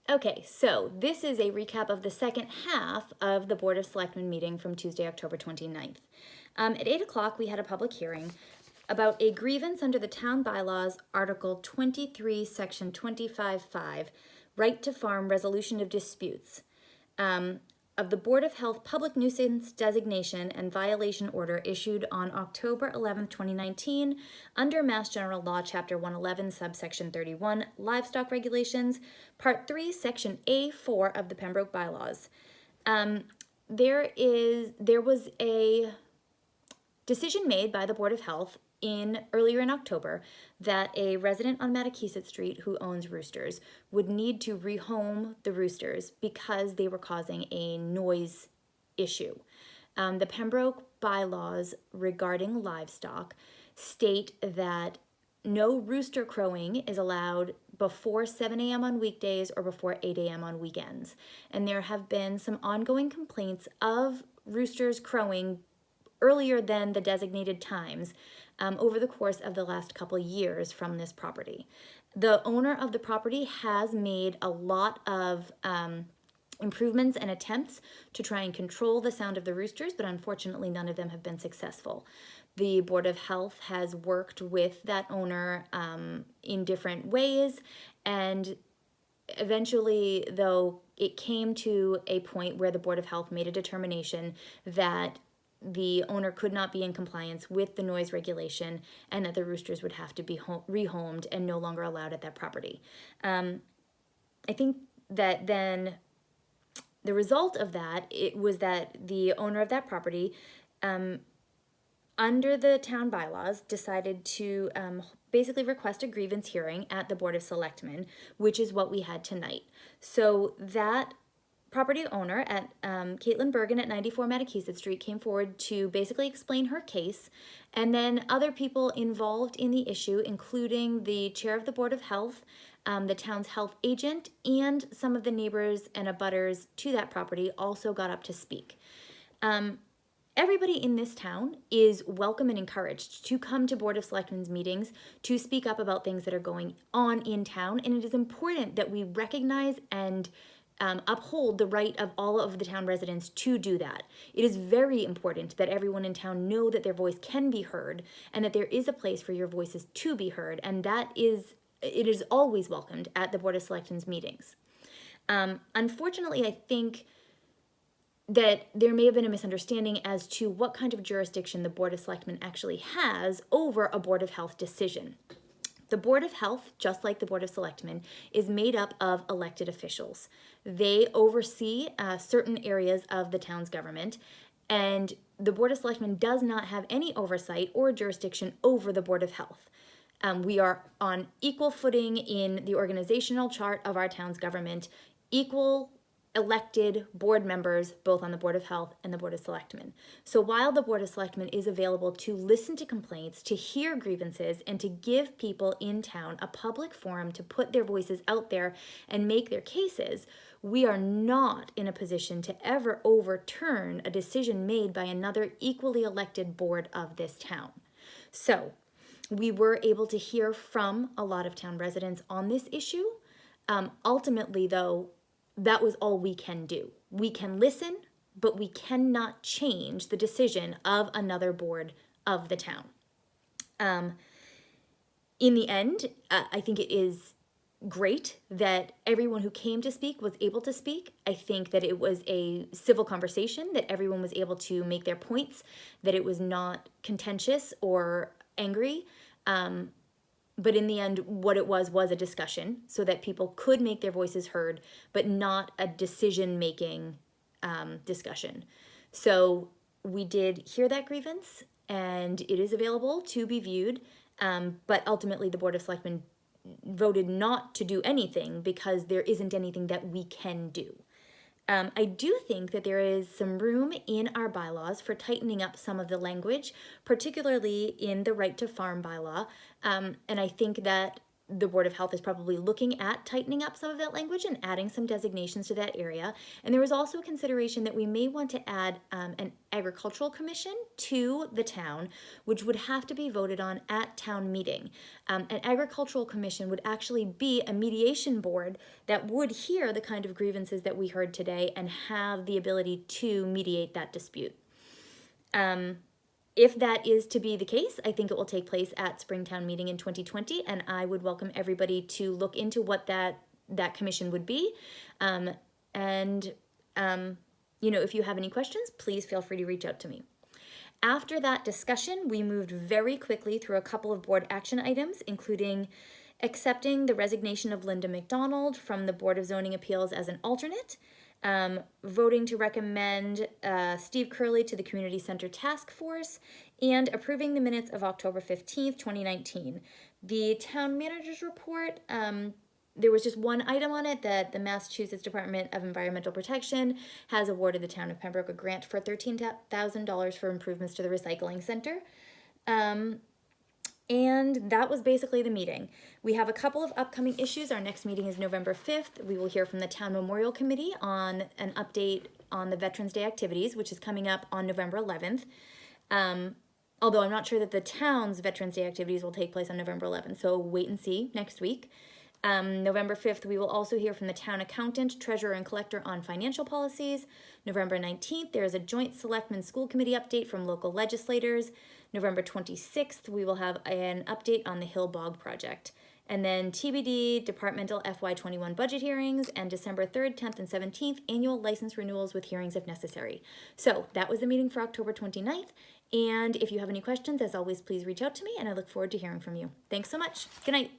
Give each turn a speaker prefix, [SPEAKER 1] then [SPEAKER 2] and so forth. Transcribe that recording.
[SPEAKER 1] Okay, so this is a recap of the second half of the Board of Selectmen meeting from Tuesday, October 29th. At 8 o'clock, we had a public hearing about a grievance under the Town Bylaws, Article 23, Section 25.5, Right to Farm Resolution of Disputes, of the Board of Health Public Nuisance Designation and Violation Order issued on October 11th, 2019, under Mass General Law, Chapter 111, subsection 31, Livestock Regulations, Part 3, Section A4 of the Pembroke Bylaws. There was a decision made by the Board of Health earlier in October that a resident on Mattakesett Street who owns roosters would need to rehome the roosters because they were causing a noise issue. The Pembroke bylaws regarding livestock state that no rooster crowing is allowed before 7 a.m. on weekdays or before 8 a.m. on weekends. And there have been some ongoing complaints of roosters crowing earlier than the designated times over the course of the last couple years from this property. The owner of the property has made a lot of improvements and attempts to try and control the sound of the roosters, but unfortunately none of them have been successful. The Board of Health has worked with that owner in different ways, and eventually, though, it came to a point where the Board of Health made a determination that the owner could not be in compliance with the noise regulation and that the roosters would have to be rehomed and no longer allowed at that property. I think that then the result of that, it was that the owner of that property, under the town bylaws, decided to basically request a grievance hearing at the Board of Selectmen, which is what we had tonight. So that property owner at Caitlin Bergen at 94 Mattakesett Street came forward to basically explain her case, and then other people involved in the issue, including the chair of the Board of Health, the town's health agent, and some of the neighbors and abutters to that property also got up to speak. Everybody in this town is welcome and encouraged to come to Board of Selectmen's meetings to speak up about things that are going on in town, and it is important that we recognize and uphold the right of all of the town residents to do that. It is very important that everyone in town know that their voice can be heard and that there is a place for your voices to be heard, and it is always welcomed at the Board of Selectmen's meetings. Unfortunately, I think that there may have been a misunderstanding as to what kind of jurisdiction the Board of Selectmen actually has over a Board of Health decision. The Board of Health, just like the Board of Selectmen, is made up of elected officials. They oversee certain areas of the town's government, and the Board of Selectmen does not have any oversight or jurisdiction over the Board of Health. We are on equal footing in the organizational chart of our town's government, equal elected board members, both on the Board of Health and the Board of Selectmen. So while the Board of Selectmen is available to listen to complaints, to hear grievances, and to give people in town a public forum to put their voices out there and make their cases, we are not in a position to ever overturn a decision made by another equally elected board of this town. So we were able to hear from a lot of town residents on this issue. Ultimately, though, that was all we can do. We can listen, but we cannot change the decision of another board of the town. In the end, I think it is great that everyone who came to speak was able to speak. I think that it was a civil conversation, that everyone was able to make their points, that it was not contentious or angry. But in the end, what it was a discussion so that people could make their voices heard, but not a decision-making discussion. So we did hear that grievance, and it is available to be viewed, but ultimately the Board of Selectmen voted not to do anything because there isn't anything that we can do. I do think that there is some room in our bylaws for tightening up some of the language, particularly in the right to farm bylaw. And I think that the Board of Health is probably looking at tightening up some of that language and adding some designations to that area. And there was also a consideration that we may want to add an agricultural commission to the town, which would have to be voted on at town meeting. An agricultural commission would actually be a mediation board that would hear the kind of grievances that we heard today and have the ability to mediate that dispute. If that is to be the case, I think it will take place at Springtown Meeting in 2020, and I would welcome everybody to look into what that commission would be. If you have any questions, please feel free to reach out to me. After that discussion, we moved very quickly through a couple of board action items, including accepting the resignation of Linda McDonald from the Board of Zoning Appeals as an alternate, voting to recommend Steve Curley to the Community Center Task Force, and approving the minutes of October 15th, 2019. The town manager's report, there was just one item on it that the Massachusetts Department of Environmental Protection has awarded the town of Pembroke a grant for $13,000 for improvements to the recycling center. And that was basically the meeting. We have a couple of upcoming issues. Our next meeting is November 5th. We will hear from the Town Memorial Committee on an update on the Veterans Day activities, which is coming up on November 11th. Although I'm not sure that the town's Veterans Day activities will take place on November 11th, so wait and see next week. November 5th, we will also hear from the town accountant, treasurer, and collector on financial policies. November 19th, there is a joint selectmen school committee update from local legislators. November 26th, we will have an update on the Hill Bog project. And then TBD, departmental FY21 budget hearings, and December 3rd, 10th, and 17th, annual license renewals with hearings if necessary. So that was the meeting for October 29th. And if you have any questions, as always, please reach out to me, and I look forward to hearing from you. Thanks so much. Good night.